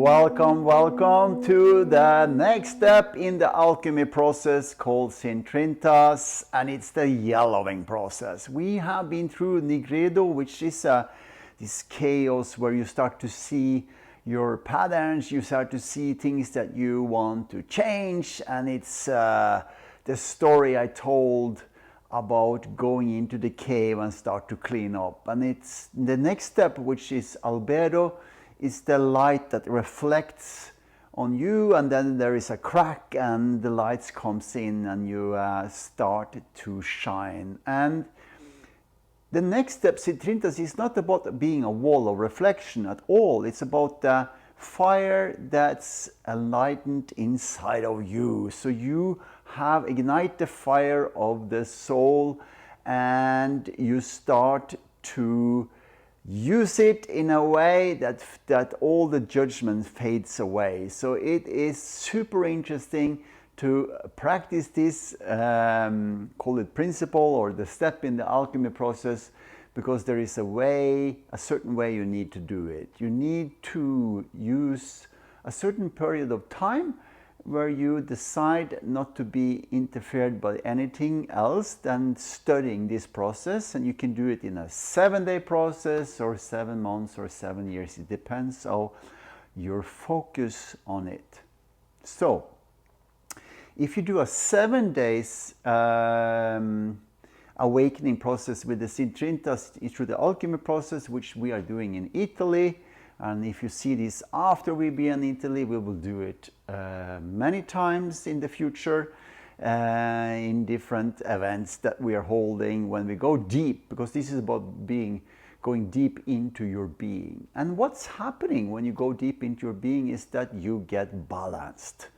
Welcome to the next step in the alchemy process called Cintrinitas, and it's the yellowing process. We have been through Nigredo, which is this chaos where you start to see your patterns, you start to see things that you want to change, and it's the story I told about going into the cave and start to clean up. And it's the next step, which is Albedo, is the light that reflects on you, and then there is a crack and the lights comes in and you start to shine. And the next step, Citrinitas, is not about being a wall of reflection at all. It's about the fire that's enlightened inside of you. So you have ignite the fire of the soul and you start to use it in a way that all the judgment fades away. So it is super interesting to practice this, call it principle or the step in the alchemy process, because there is a certain way you need to do it. You need to use a certain period of time where you decide not to be interfered by anything else than studying this process, and you can do it in a 7-day process or 7 months or 7 years. It depends on your focus on it. So if you do a 7 days awakening process with the Cintrinitas through the alchemy process, which we are doing in Italy, and if you see this after we be in Italy, we will do it many times in the future in different events that we are holding when we go deep, because this is about going deep into your being. And what's happening when you go deep into your being is that you get balanced.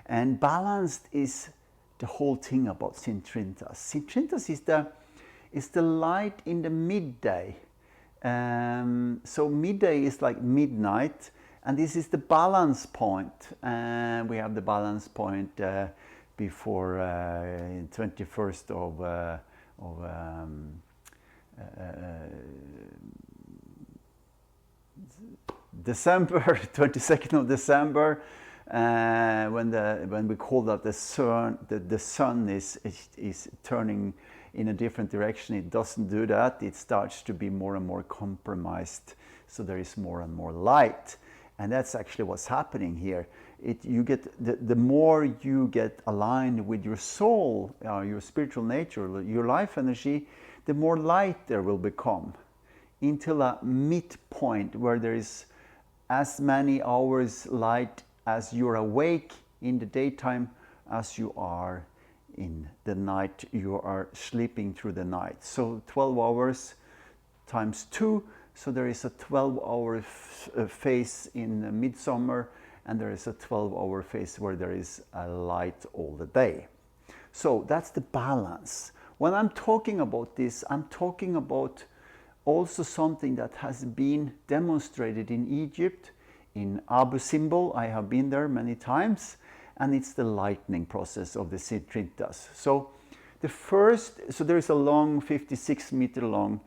And balanced is the whole thing about Cintrinitas. Cintrinitas is the light in the midday. So midday is like midnight, and this is the balance point. We have the balance point before 21st of December, 22nd of December, when we call that the sun is turning in a different direction. It doesn't do that. It starts to be more and more compromised. So there is more and more light. And that's actually what's happening here. You get the more you get aligned with your soul, your spiritual nature, your life energy, the more light there will become, until a midpoint where there is as many hours light as you're awake in the daytime as you are in the night. You are sleeping through the night. So 12 hours times 2. So there is a 12-hour phase in midsummer, and there is a 12-hour phase where there is a light all the day. So that's the balance. When I'm talking about this, I'm talking about also something that has been demonstrated in Egypt, in Abu Simbel. I have been there many times, and it's the lightning process of the Citrinitas. So there is a long 56-meter long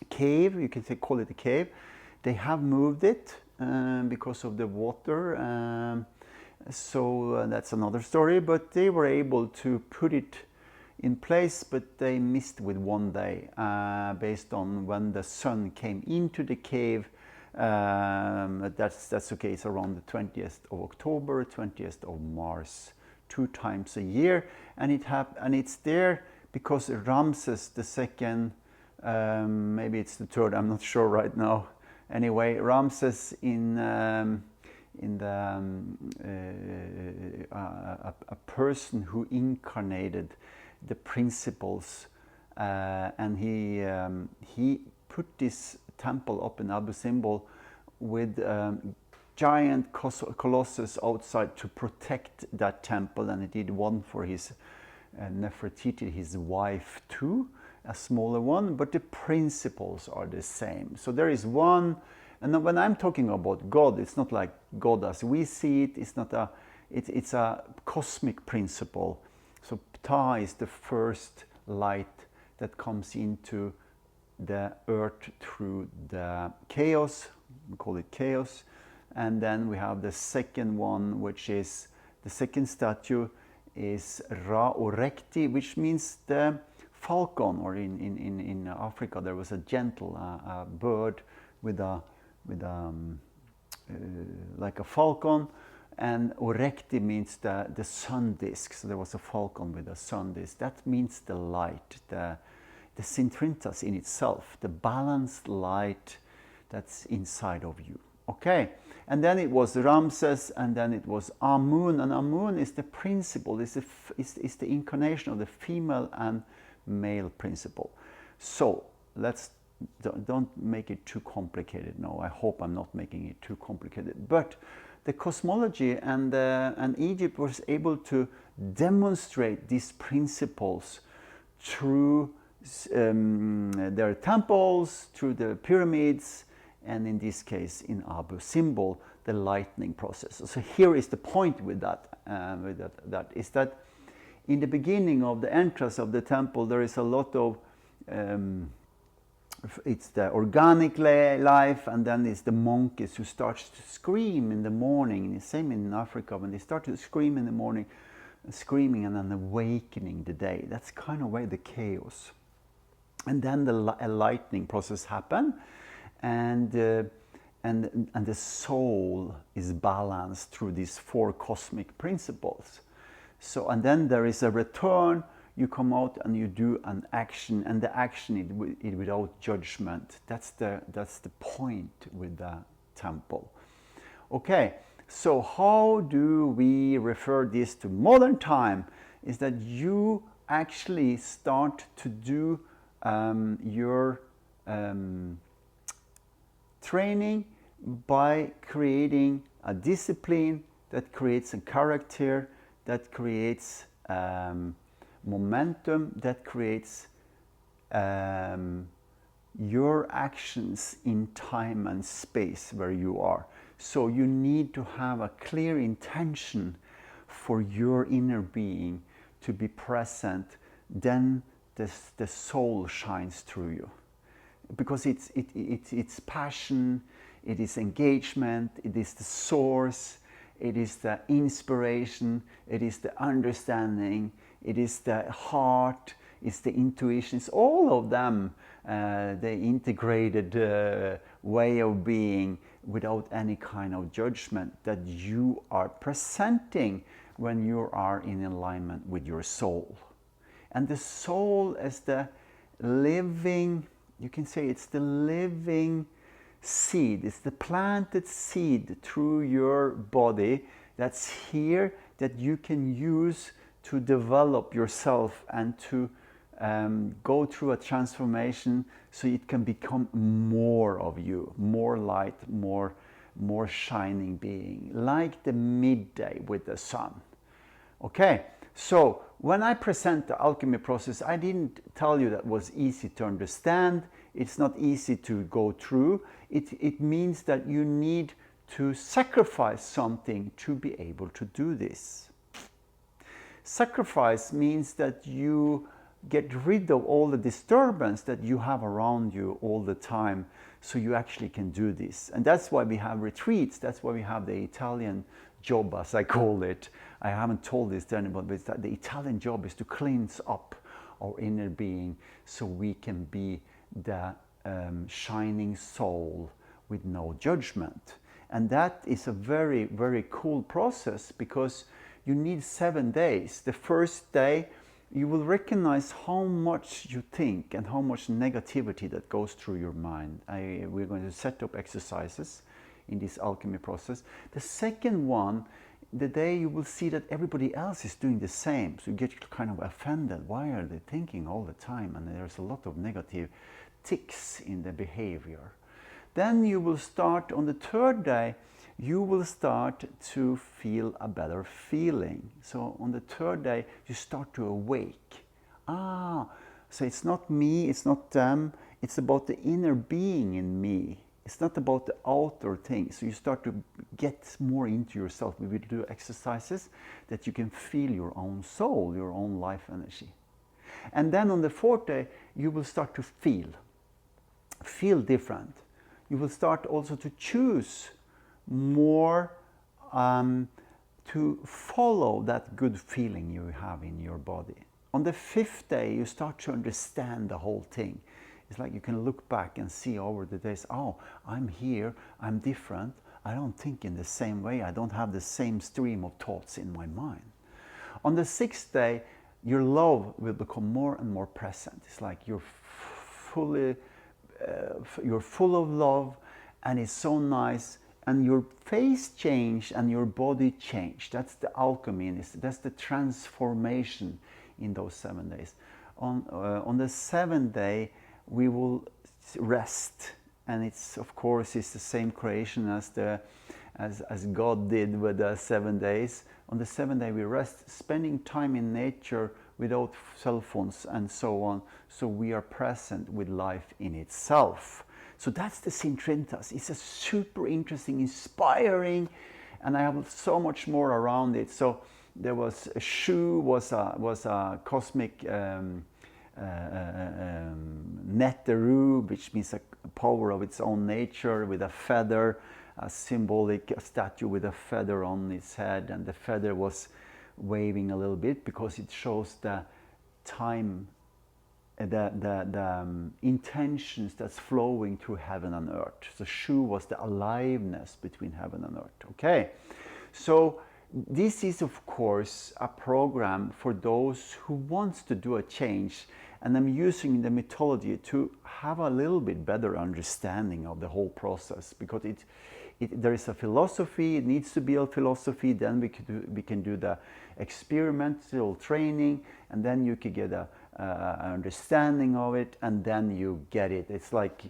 cave. You can call it a cave. They have moved it because of the water. So that's another story. But they were able to put it in place, but they missed with 1 day based on when the sun came into the cave. That's okay. It's around the 20th of October, 20th of March, 2 times a year, and it's there because Ramses II, maybe it's the 3rd, I'm not sure right now. Anyway, Ramses a person who incarnated the principles, and he put this temple up in Abu Simbel with giant colossus outside to protect that temple, and he did one for his Nefertiti, his wife too, a smaller one, but the principles are the same. So there is one, and when I'm talking about God, it's not like God as we see it. It's a cosmic principle. So Ptah is the first light that comes into the earth through the chaos. We call it chaos. And then we have the second one, which is the second statue is Ra Orekti, which means the falcon, or in Africa there was a gentle bird with a like a falcon, and Orekti means the sun disk. So there was a falcon with a sun disk. That means the light, the Cintrinitas in itself, the balanced light that's inside of you. Okay, and then it was Ramses, and then it was Amun, and Amun is the principle, is the incarnation of the female and male principle. So don't make it too complicated. No, I hope I'm not making it too complicated. But the cosmology and Egypt was able to demonstrate these principles through their temples, through the pyramids, and in this case, in Abu symbol, the lightning process. So here is the point with that is that in the beginning of the entrance of the temple, there is a lot of it's the organic life, and then it's the monkeys who start to scream in the morning. The same in Africa, when they start to scream in the morning, screaming and then awakening the day. That's kind of where the chaos. And then a lightning process happen, and the soul is balanced through these four cosmic principles. So, and then there is a return. You come out and you do an action, and the action is without judgment. That's the point with the temple. Okay, so how do we refer this to modern time? Is that you actually start to do your training by creating a discipline that creates a character, that creates momentum, that creates your actions in time and space where you are. So you need to have a clear intention for your inner being to be present. Then the soul shines through you, because it's passion, it is engagement, it is the source, it is the inspiration, it is the understanding, it is the heart, it's the intuition, it's all of them, the integrated way of being without any kind of judgment that you are presenting when you are in alignment with your soul. And the soul is the living, you can say it's the living seed, it's the planted seed through your body that's here, that you can use to develop yourself and to go through a transformation so it can become more of you, more light, more shining being, like the midday with the sun. Okay, so when I present the alchemy process, I didn't tell you that was easy to understand. It's not easy to go through. It means that you need to sacrifice something to be able to do this. Sacrifice means that you get rid of all the disturbance that you have around you all the time, so you actually can do this. And that's why we have retreats. That's why we have the Italian job, as I call it. I haven't told this to anybody, but it's that the Italian job is to cleanse up our inner being so we can be the shining soul with no judgment. And that is a very, very cool process, because you need 7 days. The first day, you will recognize how much you think and how much negativity that goes through your mind. We're going to set up exercises in this alchemy process. The second one, the day you will see that everybody else is doing the same. So you get kind of offended. Why are they thinking all the time? And there's a lot of negative tics in the behavior. Then you will start on the third day, you will start to feel a better feeling. So on the third day, you start to awake. So it's not me, it's not them, it's about the inner being in me. It's not about the outer things. So you start to get more into yourself. We will do exercises that you can feel your own soul, your own life energy. And then on the fourth day, you will start to feel. feel different. You will start also to choose more to follow that good feeling you have in your body. On the 5th day, you start to understand the whole thing. It's like you can look back and see over the days, oh, I'm here, I'm different, I don't think in the same way, I don't have the same stream of thoughts in my mind. On the 6th day, your love will become more and more present. It's like you're full of love, and it's so nice, and your face changed and your body changed. That's the alchemy, that's the transformation in those 7 days. On the 7th day, we will rest, and it's of course it's the same creation as God did with the 7 days. On the 7th day we rest, spending time in nature without cell phones and so on, so we are present with life in itself. So that's the Cintrinitas. It's a super interesting, inspiring, and I have so much more around it. So there was a shoe, was a cosmic Nigredo, which means a power of its own nature, with a feather, a symbolic statue with a feather on its head, and the feather was waving a little bit because it shows the time, the intentions that's flowing through heaven and earth. The shoe was the aliveness between heaven and earth. Okay, so this is of course a program for those who wants to do a change, and I'm using the mythology to have a little bit better understanding of the whole process, because there is a philosophy, it needs to be a philosophy, then we can do the experimental training, and then you can get an understanding of it, and then you get it. It's like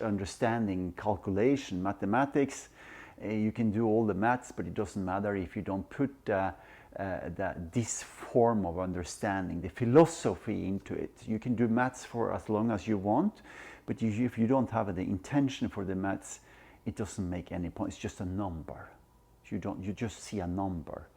understanding calculation, mathematics. You can do all the maths, but it doesn't matter if you don't put this form of understanding, the philosophy into it. You can do maths for as long as you want, but if you don't have the intention for the maths, it doesn't make any point. It's just a number. You just see a number.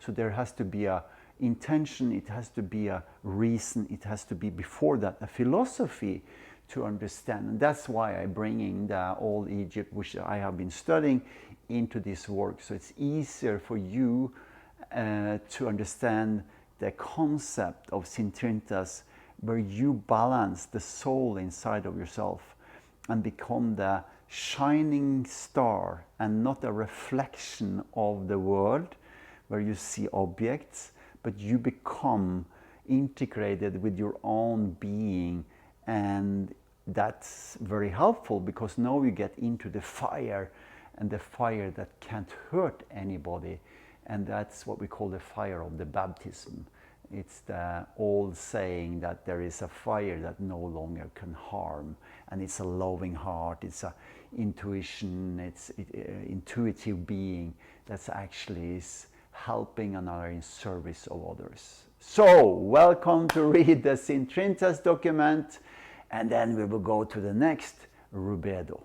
So there has to be a intention, it has to be a reason, it has to be before that a philosophy to understand. And that's why I'm bringing the old Egypt, which I have been studying, into this work. So it's easier for you to understand the concept of Cintrinitas, where you balance the soul inside of yourself and become the shining star and not a reflection of the world where you see objects, but you become integrated with your own being. And that's very helpful, because now you get into the fire, and the fire that can't hurt anybody, and that's what we call the fire of the baptism. It's the old saying that there is a fire that no longer can harm, and it's a loving heart, it's a intuition, it's intuitive being that's actually is helping another in service of others. So, welcome to read the Cintrinitas document, and then we will go to the next Albedo.